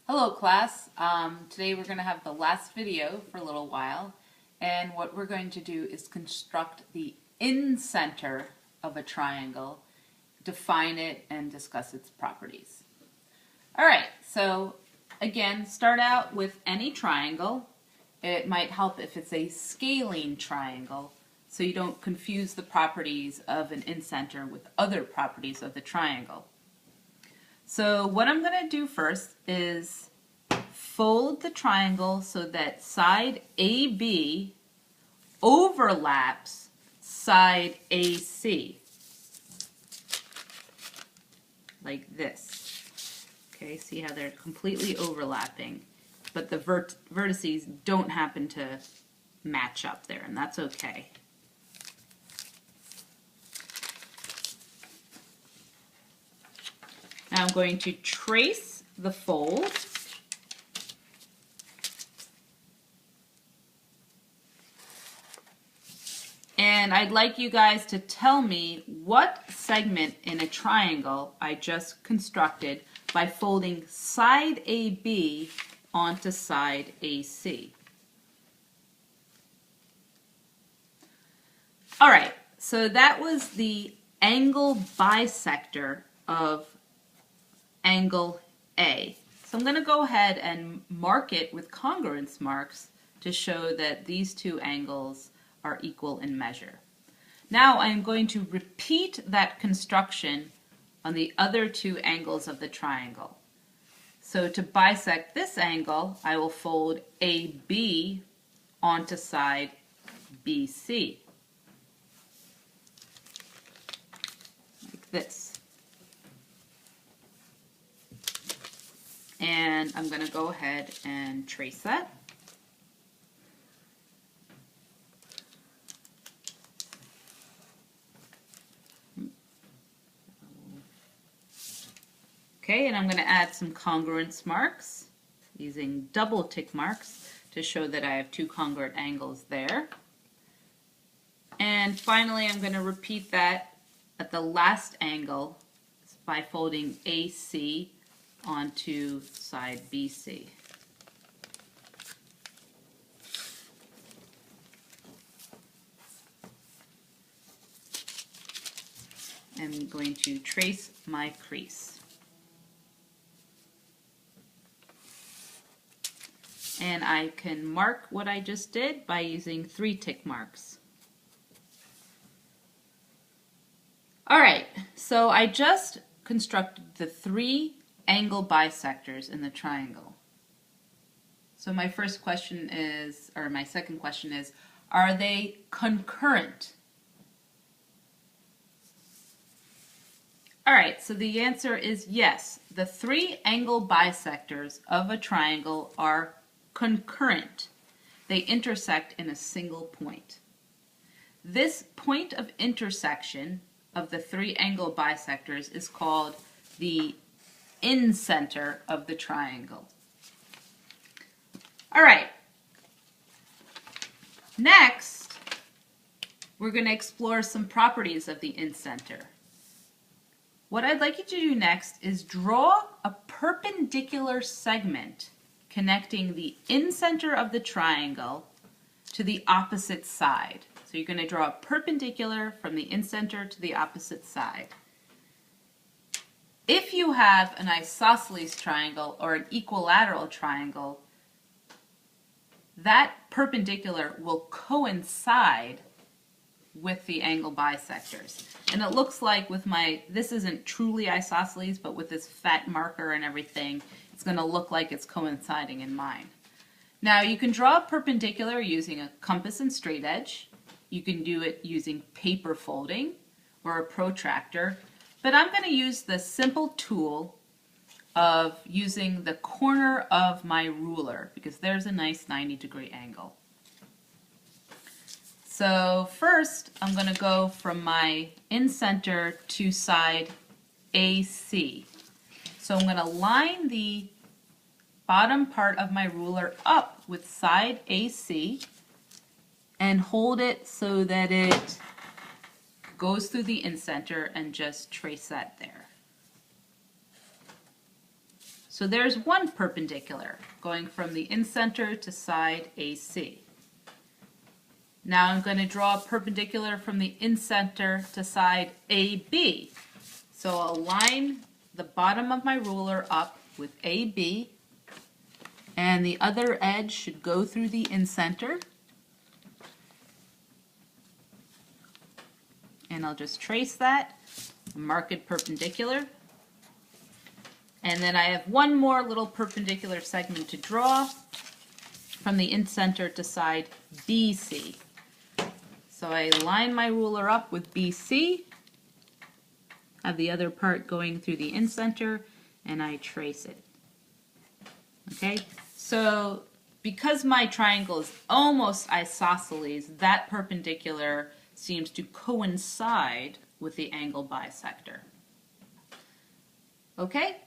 Hello class. Today we're going to have the last video for a little while, and what we're going to do is construct the incenter of a triangle, define it, and discuss its properties. Alright, so again, start out with any triangle. It might help if it's a scaling triangle, so you don't confuse the properties of an incenter with other properties of the triangle. So what I'm going to do first is fold the triangle so that side AB overlaps side AC, like this. Okay, see how they're completely overlapping, but the vertices don't happen to match up there, and that's okay. Now I'm going to trace the fold. And I'd like you guys to tell me what segment in a triangle I just constructed by folding side AB onto side AC. Alright, so that was the angle bisector of angle A. So I'm going to go ahead and mark it with congruence marks to show that these two angles are equal in measure. Now I'm going to repeat that construction on the other two angles of the triangle. So to bisect this angle, I will fold AB onto side BC, like this. And I'm going to go ahead and trace that. Okay, and I'm going to add some congruence marks using double tick marks to show that I have two congruent angles there. And finally, I'm going to repeat that at the last angle by folding AC onto side BC. I'm going to trace my crease. And I can mark what I just did by using 3 tick marks. Alright, so I just constructed the 3 angle bisectors in the triangle. So my first question is, or my second question is, are they concurrent? Alright, so the answer is yes. The 3 angle bisectors of a triangle are concurrent. They intersect in a single point. This point of intersection of the 3 angle bisectors is called the incenter of the triangle. Alright, next we're going to explore some properties of the incenter. What I'd like you to do next is draw a perpendicular segment connecting the incenter of the triangle to the opposite side. So you're going to draw a perpendicular from the incenter to the opposite side. If you have an isosceles triangle or an equilateral triangle, that perpendicular will coincide with the angle bisectors. And it looks like with my, this isn't truly isosceles, but with this fat marker and everything, it's going to look like it's coinciding in mine. Now you can draw a perpendicular using a compass and straight edge. You can do it using paper folding or a protractor. But I'm going to use the simple tool of using the corner of my ruler because there's a nice 90-degree angle. So first I'm going to go from my incenter to side AC. So I'm going to line the bottom part of my ruler up with side AC and hold it so that it goes through the incenter and just trace that there. So there's one perpendicular going from the incenter to side AC. Now I'm going to draw a perpendicular from the incenter to side AB. So I'll line the bottom of my ruler up with AB, and the other edge should go through the incenter. And I'll just trace that, mark it perpendicular. And then I have one more little perpendicular segment to draw from the incenter to side BC. So I line my ruler up with BC, have the other part going through the incenter, and I trace it. Okay, so because my triangle is almost isosceles, that perpendicular seems to coincide with the angle bisector. Okay,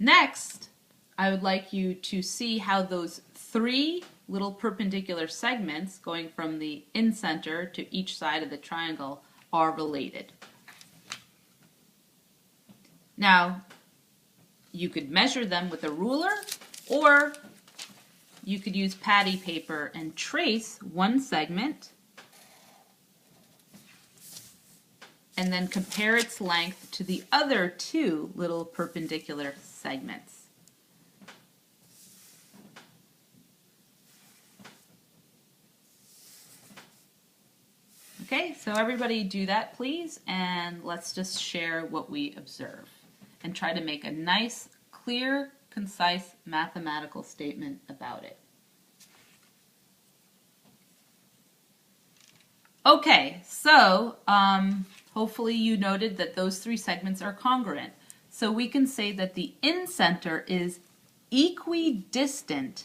next I would like you to see how those three little perpendicular segments going from the incenter to each side of the triangle are related. Now, you could measure them with a ruler, or you could use patty paper and trace one segment and then compare its length to the other two little perpendicular segments. Okay, so everybody do that please, and let's just share what we observe and try to make a nice, clear, concise mathematical statement about it. Okay, so hopefully you noted that those three segments are congruent. So we can say that the incenter is equidistant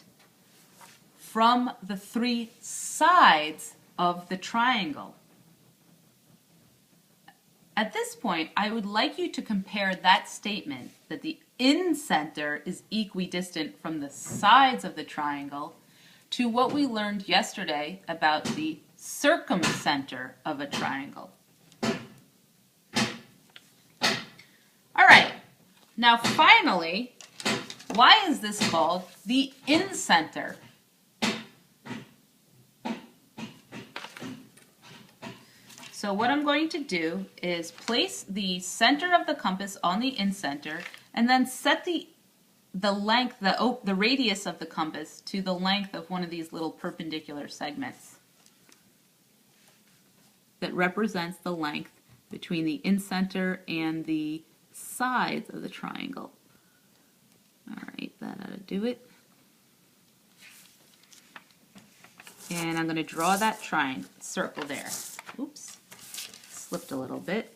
from the three sides of the triangle. At this point, I would like you to compare that statement that the incenter is equidistant from the sides of the triangle to what we learned yesterday about the circumcenter of a triangle. All right, now finally, why is this called the incenter? So what I'm going to do is place the center of the compass on the incenter and then set the length, the radius of the compass to the length of one of these little perpendicular segments that represents the length between the incenter and the sides of the triangle. All right, that ought to do it. And I'm going to draw that triangle, circle there. Oops. Slipped a little bit.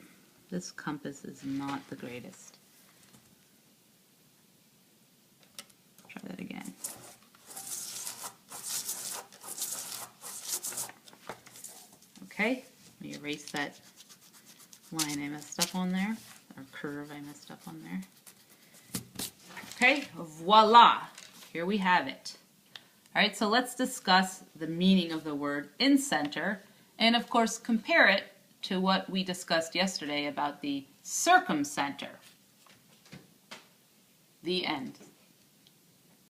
This compass is not the greatest. Try that again. Okay, let me erase that line I messed up on there, or curve I messed up on there. Okay, voila, here we have it. All right, so let's discuss the meaning of the word incenter, and of course compare it to what we discussed yesterday about the circumcenter. The end.